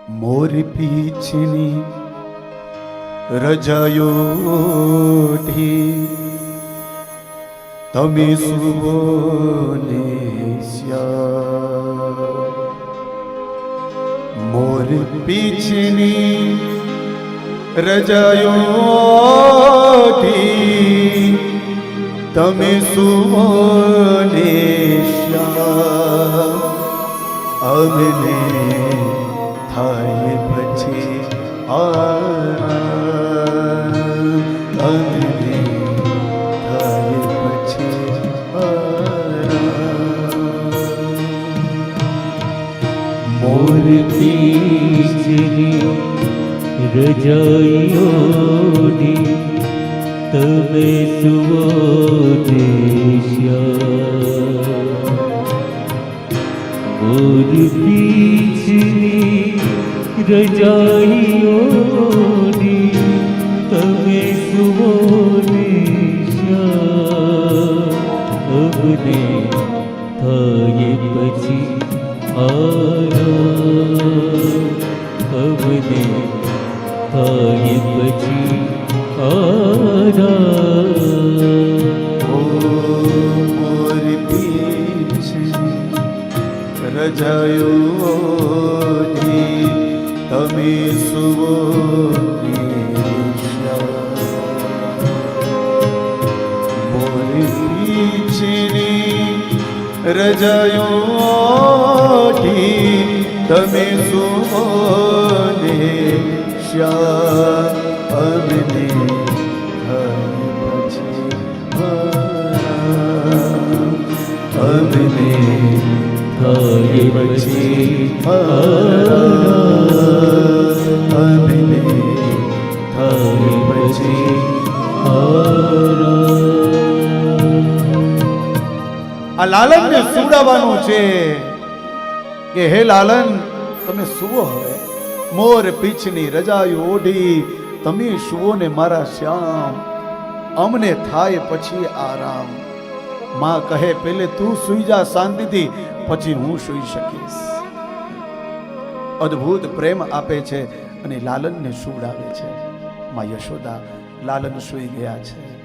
મોર પીછની રજાયોથી તમે સુવો ને મોર પીછની રજાયોથી તમે સુવો ને અમને થાય પછી અમને થાય પછી મોર પીછની રજાઈઓની તમે સુવો મોર પીછની રજાઈઓની તમે સુવો અમને થાય પછી અમને થાય પછી મોર પીછની રજાયોથી તમે સુવો મોર પીછની રજાયોથી તમે સુવો ને અમને અમને થાય પછી અમને થાય પછી આ લાલનને સુવડાવવાનું છે કે હે લાલન તમે સુવો હવે મોર પીછની રજાયું ઓઢી તમે સુવો ને મારા શ્યામ અમને થાય પછી આરામ માં કહે પેલે તું સુઈ જા શાંતિથી પછી હું સુઈ શકીશ અદ્ભુત પ્રેમ આપે છે અને લાલનને સુવડાવે છે માં યશોદા લાલન સુઈ ગયા છે